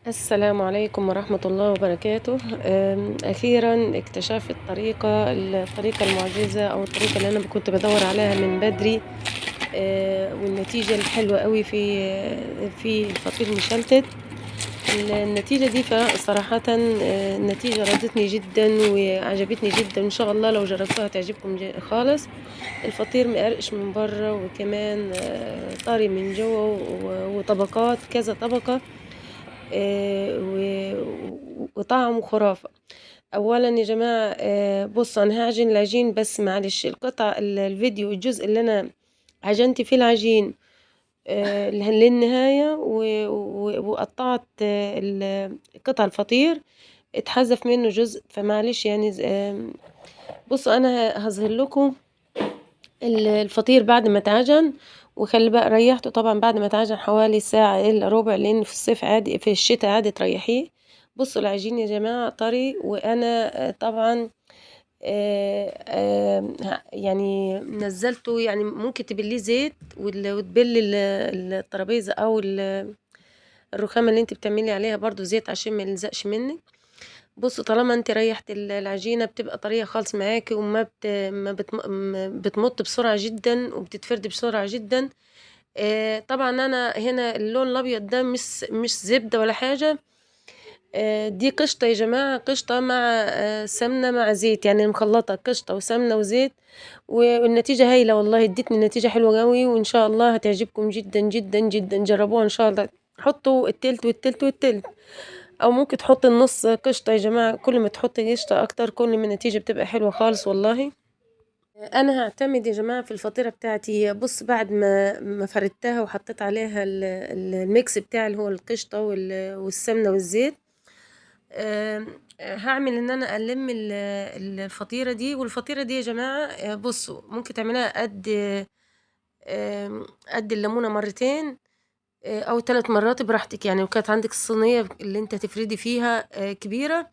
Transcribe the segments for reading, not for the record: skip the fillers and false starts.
السلام عليكم ورحمة الله وبركاته. أخيرا اكتشفت الطريقة المعجزة أو الطريقة اللي أنا كنت بدور عليها من بدري. والنتيجة الحلوة قوي في الفطير المشلتت. النتيجة دي صراحة النتيجة رضتني جدا وعجبتني جدا، إن شاء الله لو جربتوها تعجبكم خالص. الفطير مقرقش من بره، وكمان طري من جوه، وطبقات كذا طبقة. وطعمه خرافة. أولا يا جماعة، بصوا أنا هعجن العجين، بس معلش الفيديو الجزء اللي أنا عجنت فيه العجين للنهاية، وقطعت قطع الفطير اتحذف منه جزء، فمعلش يعني. بصوا أنا هظهر لكم الفطير بعد ما اتعجن. وخلي بقى ريحته طبعا بعد ما اتعجن حوالي ساعة إلا ربع، لأن في الصيف عادي، في الشتاء عادي تريحيه. بصوا العجين يا جماعة طري، وأنا طبعا يعني نزلته، يعني ممكن تبليه زيت وتبلي الترابيزة أو الرخامة اللي انت بتعملي عليها برضو زيت عشان ما يلزقش منك. بصوا طالما انت ريحت العجينة بتبقى طرية خالص معاكي، وما بت... ما بتم... ما بتمط بسرعة جدا، وبتتفرد بسرعة جدا. طبعا انا هنا اللون الابيض ده مش زبدة ولا حاجة. دي قشطة يا جماعة، قشطة مع سمنة مع زيت، يعني مخلطة قشطة وسمنة وزيت. والنتيجة هايلة والله، ادتني نتيجة حلوة قوي، وان شاء الله هتعجبكم جدا جدا جدا. جربوها ان شاء الله. حطوا التلت والتلت والتلت، او ممكن تحط النص قشطة يا جماعة. كل ما تحطي قشطة اكتر كل ما النتيجة بتبقى حلوة خالص والله. انا هعتمد يا جماعة في الفطيرة بتاعتي. بص بعد ما فردتها وحطيت عليها الميكس بتاعي اللي هو القشطة والسمنة والزيت. هعمل ان انا الم الفطيرة دي. والفطيرة دي يا جماعة بصوا ممكن تعملها قد الليمونة مرتين او 3 مرات براحتك، يعني. وكانت عندك الصينية اللي انت تفردي فيها كبيرة،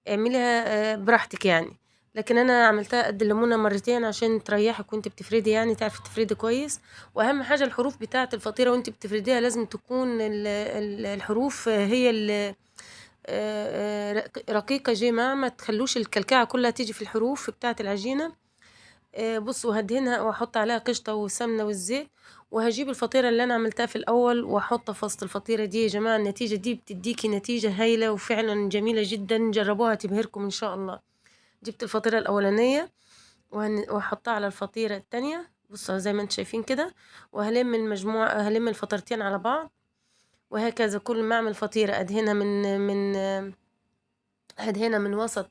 اعمليها براحتك يعني. لكن انا عملتها قد الليمونة مرتين عشان تريحك وانت بتفردي، يعني تعرفي تفردي كويس. واهم حاجة الحروف بتاعة الفطيرة وانت بتفرديها لازم تكون الحروف هي رقيقة جماعة، ما تخلوش الكلكعة كلها تيجي في الحروف بتاعة العجينة. بصوا هدهنها واحط عليها قشطة وسمنة والزيت. وهجيب الفطيرة اللي انا عملتها في الاول واحطها في وسط الفطيرة دي يا جماعة. النتيجة دي بتديكي نتيجة هايلة وفعلا جميلة جدا، جربوها تبهركم ان شاء الله. جبت الفطيرة الاولانية واحطها على الفطيرة التانية، بصوا زي ما انتم شايفين كده. هلم الفطرتين على بعض، وهكذا كل ما اعمل فطيرة ادهنها من وسط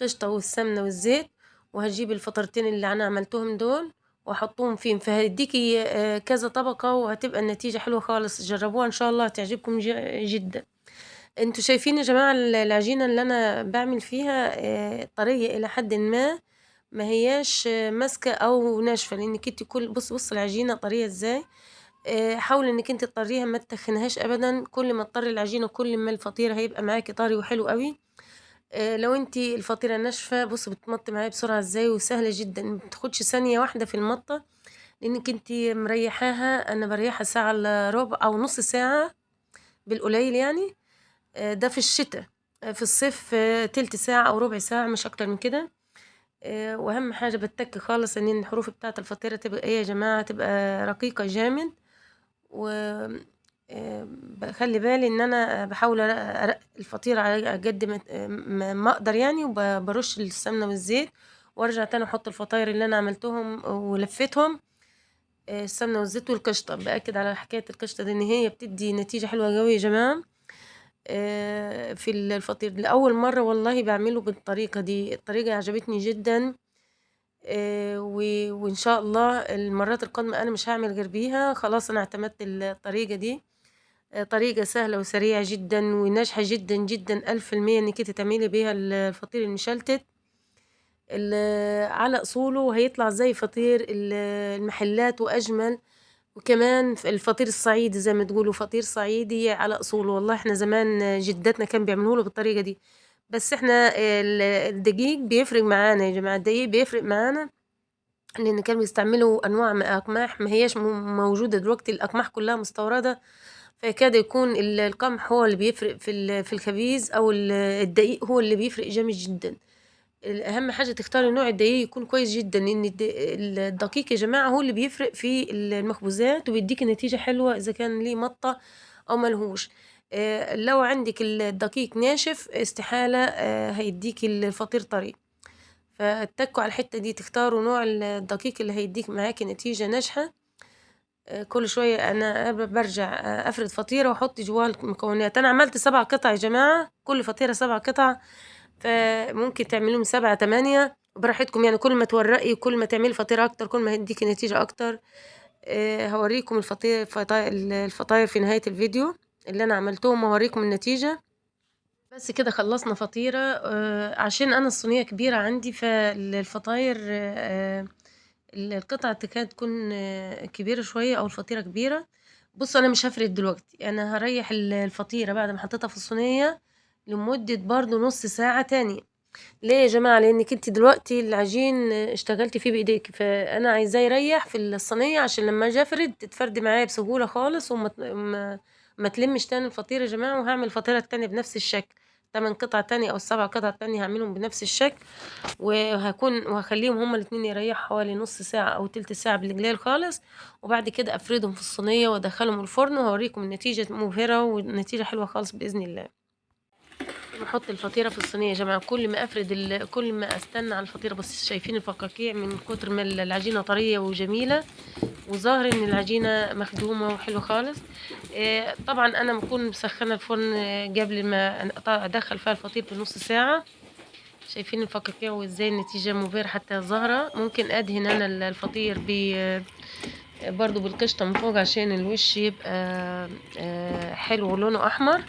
قشطة والسمنة والزيت. وهجيب الفطرتين اللي انا عملتهم دول واحطهم فيهم، فهيديكي كذا طبقة، وهتبقى النتيجة حلوة خالص. جربوها ان شاء الله هتعجبكم جدا. انتوا شايفين يا جماعة العجينة اللي انا بعمل فيها طرية الى حد ما هياش ماسكة او ناشفة، لانك انت بص العجينة طرية ازاي. حاولي انك انت تطريها، ما تخنهاش ابدا. كل ما تطري العجينة كل ما الفطيرة هيبقى معاكي طري وحلو قوي. لو انتي الفطيرة ناشفة بص بتمط معايا بسرعة ازاي، وسهلة جدا، ما بتاخدش ثانية واحدة في المطة، لانك انتي مريحاها. انا بريحها ساعة الا ربع او نص ساعة بالقليل يعني. ده في الشتاء. في الصيف تلت ساعة او ربع ساعة، مش اكتر من كده. واهم حاجة بتك خالص ان الحروف بتاعة الفطيرة تبقى ايه يا جماعة، تبقى رقيقة جامد. و بخلي بالي ان انا بحاول ارق الفطيرة على قد ما اقدر يعني، وبرش السمنة والزيت. وارجع تاني احط الفطاير اللي انا عملتهم ولفيتهم. السمنة والزيت والقشطة، باكد على حكاية القشطة دي ان هي بتدي نتيجة حلوة قوي يا جماعة. في الفطير لأول مرة والله بعمله بالطريقة دي، الطريقة عجبتني جدا. وإن شاء الله المرات القادمة أنا مش هعمل غير بيها، خلاص أنا اعتمدت الطريقة دي. طريقة سهلة وسريعة جدا وناجحة جدا جدا 1000% إنك انت تعملي بيها الفطير المشلتت على أصوله، هيطلع زي فطير المحلات وأجمل. وكمان الفطير الصعيدي زي ما تقولوا فطير صعيدي على أصوله. والله احنا زمان جداتنا كان بيعملوه بالطريقة دي. بس احنا الدقيق بيفرق معانا يا جماعة، الدقيق بيفرق معانا، لأن كانوا بيستعملوا أنواع من الأقماح ما هياش موجودة دلوقتي، الأقماح كلها مستوردة. فيكاد يكون القمح هو اللي بيفرق في الخبيز، أو الدقيق هو اللي بيفرق جامد جدا. أهم حاجة تختاري نوع الدقيق يكون كويس جدا، لأن الدقيق يا جماعة هو اللي بيفرق في المخبوزات وبيديك نتيجة حلوة إذا كان ليه مطة أو ملهوش. لو عندك الدقيق ناشف استحالة هيديك الفطير طري. فاتكوا على الحتة دي، تختاروا نوع الدقيق اللي هيديك معاكي نتيجة ناجحة. كل شوية أنا برجع أفرد فطيرة وأحط جواها المكونات. أنا عملت 7 قطع يا جماعة، كل فطيرة 7 قطع، فممكن تعمليهم 7 8 براحتكم. يعني كل ما تورقي وكل ما تعملي فطيرة أكتر كل ما هيديكي نتيجة أكتر. هوريكم الفطاير في نهاية الفيديو اللي أنا عملتهم، وهوريكم النتيجة. بس كده خلصنا فطيرة. عشان أنا الصينية كبيرة عندي، فالفطاير القطعة تكاد تكون كبيرة شوية، أو الفطيرة كبيرة. بصوا أنا مش هفرد دلوقتي، أنا هريح الفطيرة بعد ما حطيتها في الصينية لمدة برضو نص ساعة تانية. ليه يا جماعة؟ لأنك انت دلوقتي العجين اشتغلتي فيه بإيديك، فأنا عايزاه يريح في الصينية عشان لما أجي أفرد تتفرد معايا بسهولة خالص، ما تلمش تاني الفطيرة يا جماعة. وهعمل الفطيرة التانية بنفس الشكل، 8 قطع تانية أو 7 قطع تانية هعملهم بنفس الشكل. وهخليهم هما الاتنين يريحوا حوالي نص ساعة أو تلت ساعة بالقليل خالص، وبعد كده أفردهم في الصينية وأدخلهم الفرن، وهوريكم النتيجة مبهرة ونتيجة حلوة خالص بإذن الله. نحط الفطيرة في الصينية يا جماعة، كل ما أفرد كل ما أستنى على الفطيرة. بس شايفين الفقاقيع من كتر ما العجينة طرية وجميلة، وظاهر إن العجينة مخدومة وحلوة خالص. طبعا أنا بكون مسخنة الفرن قبل ما أدخل فيها الفطير بنص ساعة. شايفين الفقاقيع وإزاي النتيجة مبهرة حتى ظاهرة. ممكن أدهن أنا الفطير برضو بالقشطة من فوق عشان الوش يبقى حلو ولونه أحمر.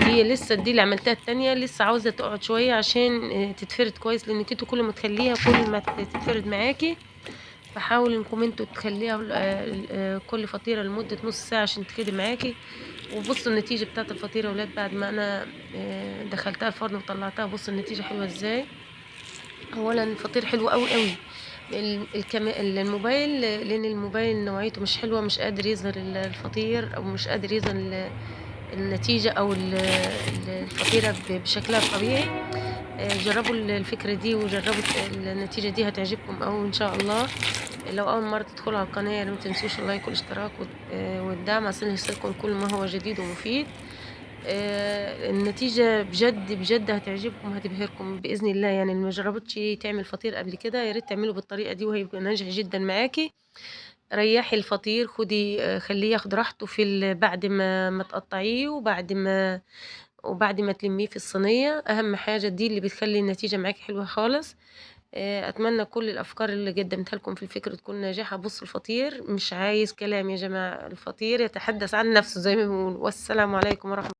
دي لسه، دي اللي عملتها التانية لسه عاوزة تقعد شوية عشان تتفرد كويس، لانك انتوا كل ما تخليها كل ما تتفرد معاكي. فحاولوا انكم انتوا تخليها كل فطيرة لمدة نص ساعة عشان تفرد معاكي. وبصوا النتيجة بتاعت الفطيرة يا ولاد بعد ما انا دخلتها الفرن وطلعتها. بصوا النتيجة حلوة ازاي. اولا الفطير حلو قوي قوي. الموبايل، لان الموبايل نوعيته مش حلوة، مش قادر يظهر الفطير، او مش قادر يظهر النتيجة أو الفطيرة بشكلها الطبيعي. جربوا الفكرة دي وجربوا النتيجة دي، هتعجبكم أوي إن شاء الله. لو أول مرة تدخلوا على القناة ما تنسوش اللايك والاشتراك والدعم عشان يوصلكم كل ما هو جديد ومفيد. النتيجة بجد بجد هتعجبكم، هتبهركم بإذن الله. يعني اللي ما جربتش تعمل فطير قبل كده يا ريت تعملوا بالطريقة دي، وهيبقى ناجح جدا معاكي. ريحي الفطير، خدي خليه ياخد راحته بعد ما تقطعيه، وبعد ما تلميه في الصينية. أهم حاجة دي اللي بتخلي النتيجة معاكي حلوة خالص. أتمنى كل الأفكار اللي قدمتها لكم في الفكرة تكون ناجحة. بصوا الفطير مش عايز كلام يا جماعة، الفطير يتحدث عن نفسه زي ما بيقولوا. والسلام عليكم ورحمة